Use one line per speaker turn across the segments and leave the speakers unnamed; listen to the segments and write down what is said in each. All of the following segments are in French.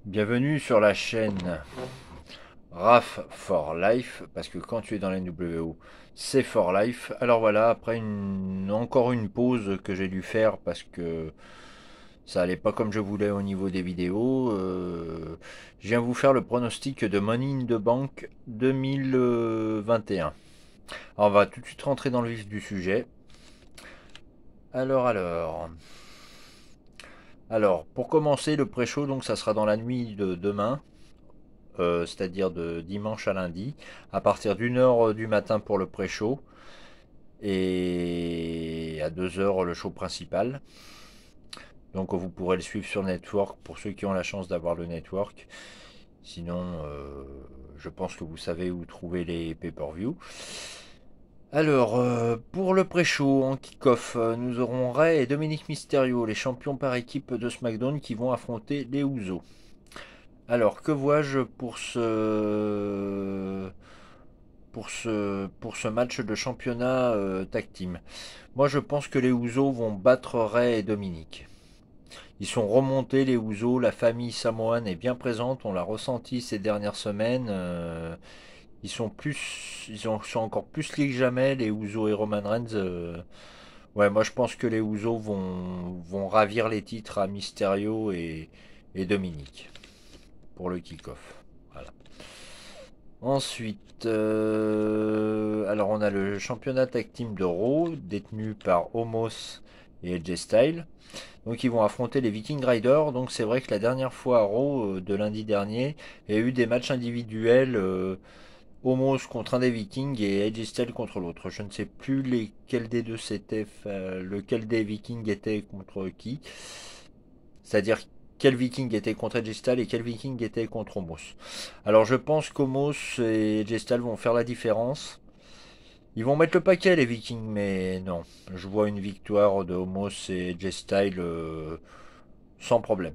Bienvenue sur la chaîne RAF for Life, parce que quand tu es dans la NWO, c'est for life. Alors voilà, après encore une pause que j'ai dû faire parce que ça allait pas comme je voulais au niveau des vidéos, je viens vous faire le pronostic de Money in the Bank 2021. Alors on va tout de suite rentrer dans le vif du sujet. Alors, pour commencer le pré-show, donc ça sera dans la nuit de demain. C'est-à-dire de dimanche à lundi, à partir d'1 heure du matin pour le pré-show et à 2 heures le show principal. Donc vous pourrez le suivre sur Network pour ceux qui ont la chance d'avoir le Network. Sinon, je pense que vous savez où trouver les pay-per-view. Alors, pour le pré-show en kick-off, nous aurons Ray et Dominic Mysterio, les champions par équipe de SmackDown, qui vont affronter les Usos. Alors, que vois-je pour ce match de championnat tag team? Moi, je pense que les Usos vont battre Ray et Dominique. Ils sont remontés, les Usos. La famille samoane est bien présente. On l'a ressenti ces dernières semaines. Ils sont encore plus liés que jamais, les Usos et Roman Reigns. Ouais, moi, je pense que les Usos vont ravir les titres à Mysterio et Dominique pour le kick-off. Voilà. Ensuite, alors on a le championnat tag team de Raw, détenu par Omos et AJ Styles. Donc ils vont affronter les Viking Riders. Donc c'est vrai que la dernière fois à Raw de lundi dernier, il y a eu des matchs individuels. Omos contre un des Vikings et AJ Styles contre l'autre. Je ne sais plus lesquels des deux c'était, lequel des Vikings était contre qui. C'est-à-dire quel Viking était contre AJ Styles et quel Viking était contre Omos. Alors je pense qu'Omos et AJ Styles vont faire la différence. Ils vont mettre le paquet les Vikings, mais non. Je vois une victoire de Omos et AJ Styles sans problème.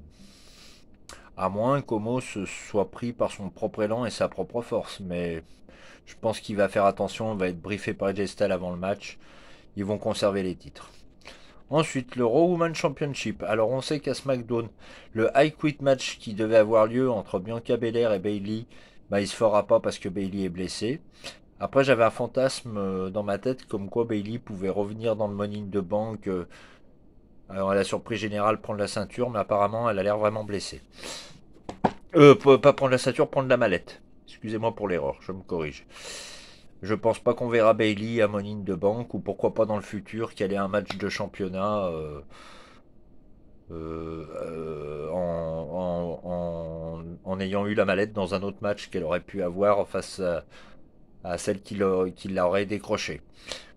À moins qu'Omos soit pris par son propre élan et sa propre force. Mais je pense qu'il va faire attention, il va être briefé par AJ Styles avant le match. Ils vont conserver les titres. Ensuite, le Raw Women's Championship. Alors, on sait qu'à SmackDown, le High Quit match qui devait avoir lieu entre Bianca Belair et Bayley, bah, il se fera pas parce que Bayley est blessée. Après, j'avais un fantasme dans ma tête comme quoi Bayley pouvait revenir dans le Money in the Bank. Alors, à la surprise générale, prendre la ceinture, mais apparemment, elle a l'air vraiment blessée. Pas prendre la ceinture, prendre la mallette. Excusez-moi pour l'erreur, je me corrige. Je pense pas qu'on verra Bayley à Money in the Bank ou pourquoi pas dans le futur qu'elle ait un match de championnat en ayant eu la mallette dans un autre match qu'elle aurait pu avoir face à celle qui l'aurait décroché.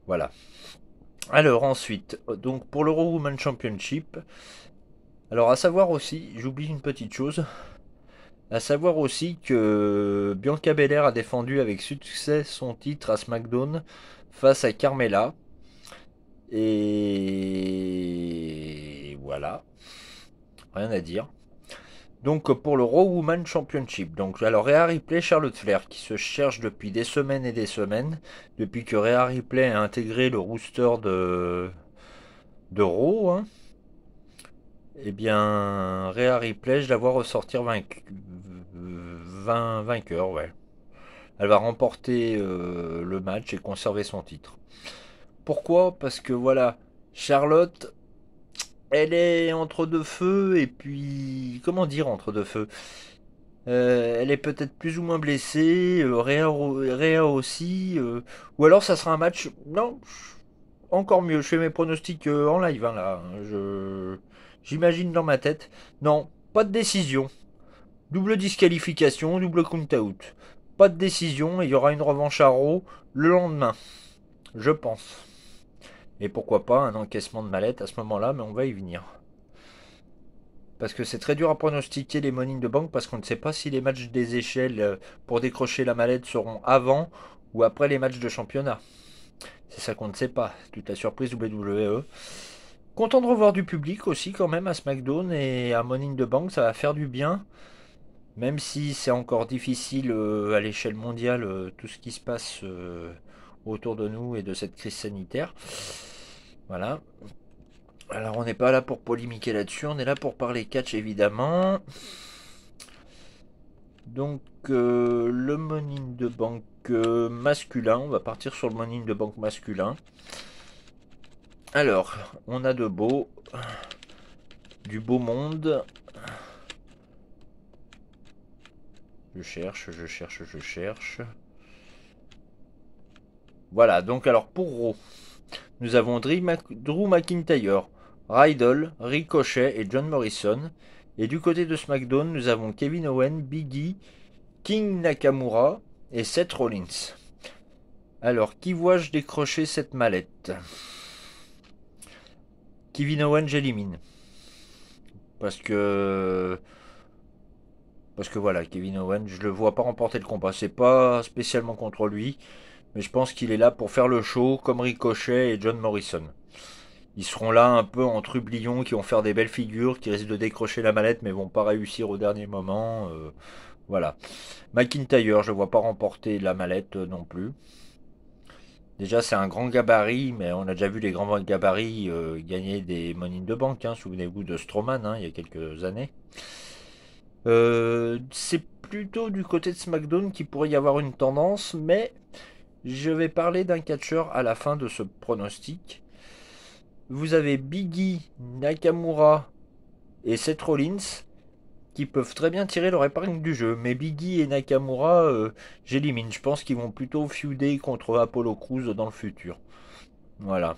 Voilà. Alors ensuite, donc pour l'Euro Women Championship, alors à savoir aussi, j'oublie une petite chose, à savoir aussi que Bianca Belair a défendu avec succès son titre à SmackDown face à Carmella. Et voilà, rien à dire. Donc pour le Raw Woman Championship, donc alors Rhea Ripley, Charlotte Flair qui se cherche depuis des semaines et des semaines, depuis que Rhea Ripley a intégré le rooster de Raw, hein, eh bien Rhea Ripley, je la vois ressortir vainqueur, ouais. Elle va remporter le match et conserver son titre. Pourquoi? Parce que voilà, Charlotte, elle est entre deux feux et puis comment dire entre deux feux. Elle est peut-être plus ou moins blessée, Rhea aussi, ou alors ça sera un match. Non, encore mieux. Je fais mes pronostics en live hein, là. J'imagine dans ma tête. Non, pas de décision. Double disqualification, double count-out. Pas de décision et il y aura une revanche à Raw le lendemain, je pense. Et pourquoi pas un encaissement de mallette à ce moment-là, mais on va y venir. Parce que c'est très dur à pronostiquer les Money in the Bank parce qu'on ne sait pas si les matchs des échelles pour décrocher la mallette seront avant ou après les matchs de championnat. C'est ça qu'on ne sait pas. Toute la surprise WWE. Content de revoir du public aussi quand même à SmackDown et à Money in the Bank, ça va faire du bien. Même si c'est encore difficile à l'échelle mondiale tout ce qui se passe autour de nous et de cette crise sanitaire. Voilà. Alors on n'est pas là pour polémiquer là-dessus, on est là pour parler catch évidemment. Donc le Money in the Bank masculin, on va partir sur le Money in the Bank masculin. Alors, on a du beau monde. Je cherche. Voilà, donc alors pour Raw, nous avons Drew McIntyre, Riddle, Ricochet et John Morrison. Et du côté de SmackDown, nous avons Kevin Owens, Big E, King Nakamura et Seth Rollins. Alors, qui vois-je décrocher cette mallette? Kevin Owens, j'élimine. Parce que voilà, Kevin Owens, je le vois pas remporter le combat. C'est pas spécialement contre lui, mais je pense qu'il est là pour faire le show, comme Ricochet et John Morrison. Ils seront là un peu en trublions, qui vont faire des belles figures, qui risquent de décrocher la mallette, mais vont pas réussir au dernier moment. Voilà. McIntyre, je vois pas remporter la mallette non plus. Déjà, c'est un grand gabarit, mais on a déjà vu les grands gabarits gagner des Money in the Bank. Hein. Souvenez-vous de Strowman, hein, il y a quelques années. C'est plutôt du côté de SmackDown qu'il pourrait y avoir une tendance, mais je vais parler d'un catcheur à la fin de ce pronostic. Vous avez Big E, Nakamura et Seth Rollins qui peuvent très bien tirer leur épingle du jeu, mais Big E et Nakamura, j'élimine. Je pense qu'ils vont plutôt feuder contre Apollo Crews dans le futur. Voilà.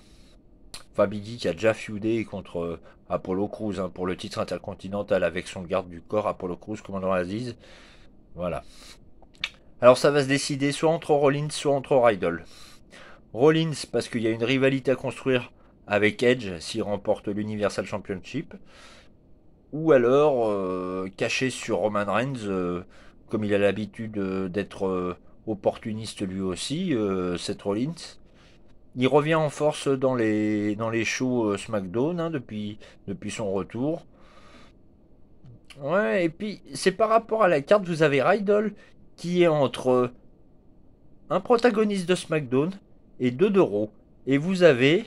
Enfin, Big E qui a déjà feudé contre Apollo Crews hein, pour le titre intercontinental avec son garde du corps Apollo Crews, commandant Aziz. Voilà. Alors ça va se décider soit entre Rollins, soit entre Riddle. Rollins parce qu'il y a une rivalité à construire avec Edge s'il remporte l'Universal Championship. Ou alors caché sur Roman Reigns, comme il a l'habitude d'être opportuniste lui aussi, Seth Rollins. Il revient en force dans les shows SmackDown hein, depuis son retour. Ouais, et puis c'est par rapport à la carte, vous avez Riddle qui est entre un protagoniste de SmackDown et deux de Raw. Et vous avez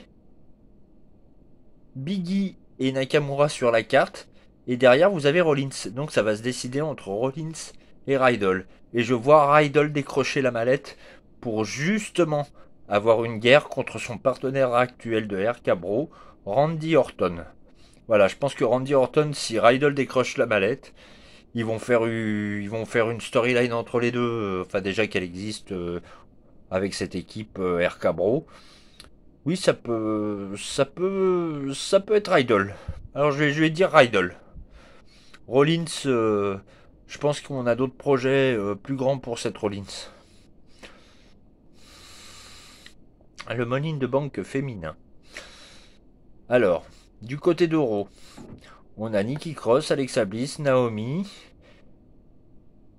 Biggie et Nakamura sur la carte. Et derrière, vous avez Rollins. Donc ça va se décider entre Rollins et Riddle. Et je vois Riddle décrocher la mallette pour justement avoir une guerre contre son partenaire actuel de RK Bro, Randy Orton. Voilà, je pense que Randy Orton, si Riddle décroche la mallette, ils vont faire une storyline entre les deux. Enfin déjà qu'elle existe avec cette équipe RK Bro. Oui, ça peut être Riddle. Alors je vais dire Riddle. Rollins, je pense qu'on a d'autres projets plus grands pour cette Rollins. Le Money in the Bank féminin. Alors, du côté d'Euro, on a Nikki Cross, Alexa Bliss, Naomi.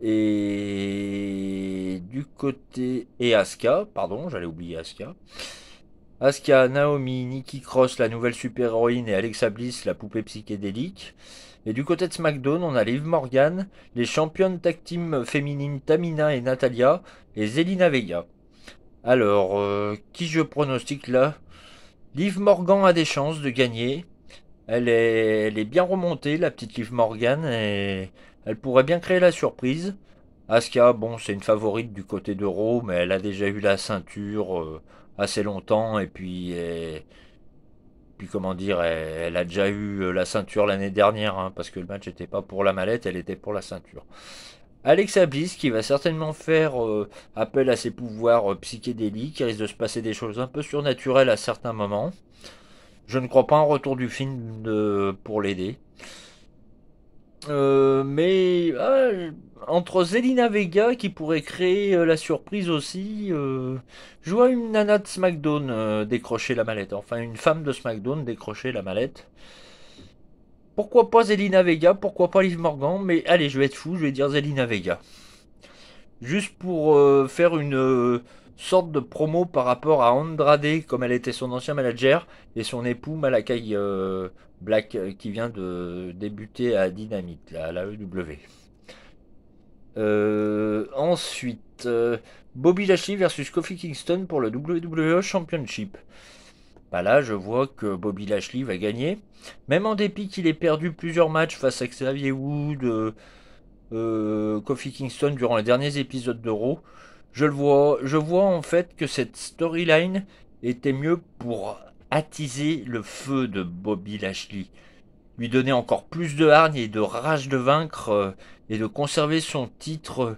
Et du côté. Et Asuka, pardon, j'allais oublier Asuka. Asuka, Naomi, Nikki Cross, la nouvelle super-héroïne, et Alexa Bliss, la poupée psychédélique. Et du côté de SmackDown, on a Liv Morgan, les championnes tag team féminines Tamina et Natalia, et Zelina Vega. Alors, qui je pronostique là? Liv Morgan a des chances de gagner. Elle est bien remontée, la petite Liv Morgan, et elle pourrait bien créer la surprise. Asuka, bon, c'est une favorite du côté de Raw, mais elle a déjà eu la ceinture assez longtemps, et puis comment dire, elle a déjà eu la ceinture l'année dernière, hein, parce que le match n'était pas pour la mallette, elle était pour la ceinture. Alexa Bliss qui va certainement faire appel à ses pouvoirs psychédéliques, il risque de se passer des choses un peu surnaturelles à certains moments. Je ne crois pas en retour du film pour l'aider. Mais entre Zelina Vega qui pourrait créer la surprise aussi, je vois une nana de SmackDown décrocher la mallette. Enfin, une femme de SmackDown décrocher la mallette. Pourquoi pas Zelina Vega, pourquoi pas Liv Morgan, mais allez, je vais être fou, je vais dire Zelina Vega. Juste pour faire une sorte de promo par rapport à Andrade, comme elle était son ancien manager, et son époux Malakai Black, qui vient de débuter à Dynamite, à la EW. Ensuite, Bobby Lashley versus Kofi Kingston pour le WWE Championship. Bah là, je vois que Bobby Lashley va gagner. Même en dépit qu'il ait perdu plusieurs matchs face à Xavier Wood, Kofi Kingston durant les derniers épisodes de Raw. Je vois en fait que cette storyline était mieux pour attiser le feu de Bobby Lashley, lui donner encore plus de hargne et de rage de vaincre et de conserver son titre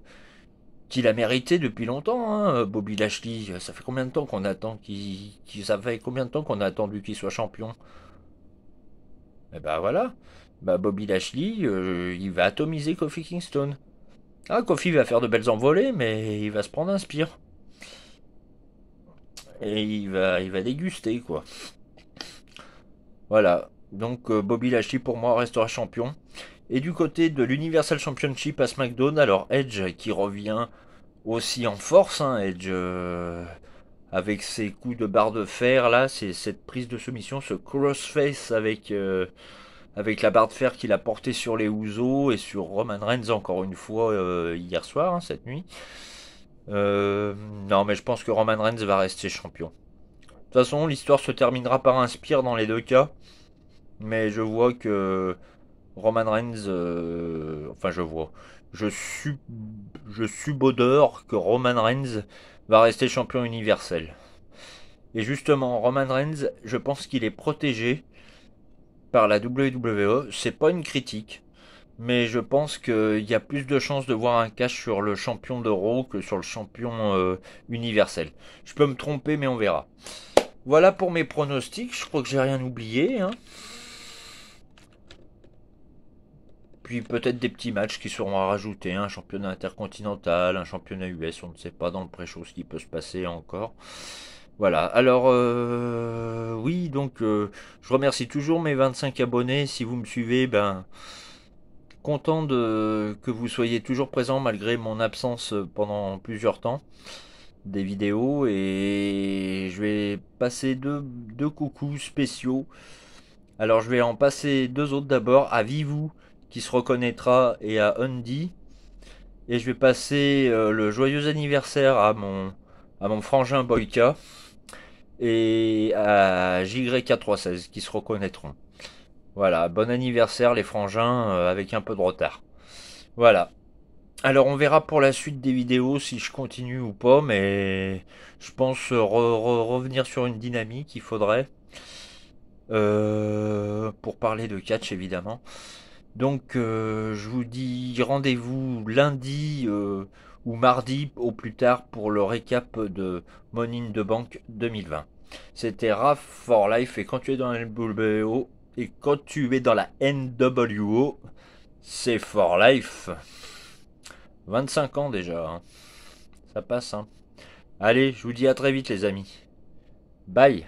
qu'il a mérité depuis longtemps. Hein, Bobby Lashley, ça fait combien de temps qu'on attend ça fait combien de temps qu'on a attendu qu'il soit champion? Et ben voilà, bah Bobby Lashley, il va atomiser Kofi Kingston. Ah, Kofi va faire de belles envolées, mais il va se prendre un spire. Et il va déguster, quoi. Voilà. Donc Bobby Lashley, pour moi, restera champion. Et du côté de l'Universal Championship à SmackDown, alors Edge qui revient aussi en force. Hein, Edge, avec ses coups de barre de fer, là, c'est cette prise de soumission, ce crossface avec la barre de fer qu'il a portée sur les Usos et sur Roman Reigns encore une fois hier soir, hein, cette nuit. Euh, non, mais je pense que Roman Reigns va rester champion. De toute façon, l'histoire se terminera par un spear dans les deux cas. Mais je vois que Roman Reigns. Enfin, je vois. Je, sub, je subodore que Roman Reigns va rester champion universel. Et justement, Roman Reigns, je pense qu'il est protégé par la WWE. C'est pas une critique. Mais je pense qu'il y a plus de chances de voir un cash sur le champion d'Euro que sur le champion universel. Je peux me tromper, mais on verra. Voilà pour mes pronostics. Je crois que j'ai rien oublié. Hein. Puis peut-être des petits matchs qui seront à rajouter. Un championnat intercontinental, un championnat US. On ne sait pas dans le pré-show ce qui peut se passer encore. Voilà. Alors, oui, donc je remercie toujours mes 25 abonnés. Si vous me suivez, ben. Content que vous soyez toujours présent malgré mon absence pendant plusieurs temps des vidéos et je vais passer deux coucous spéciaux. Alors je vais en passer deux autres d'abord à Vivou qui se reconnaîtra et à Undy et je vais passer le joyeux anniversaire à mon frangin Boyka et à JY416 qui se reconnaîtront. Voilà, bon anniversaire les frangins avec un peu de retard. Voilà. Alors on verra pour la suite des vidéos si je continue ou pas, mais je pense revenir sur une dynamique, il faudrait. Pour parler de catch évidemment. Donc je vous dis rendez-vous lundi ou mardi au plus tard pour le récap de Money in the Bank 2020. C'était Raph for Life et quand tu es dans la LWO et quand tu es dans la NWO, c'est for life. 25 ans déjà. Hein. Ça passe. Hein. Allez, je vous dis à très vite les amis. Bye.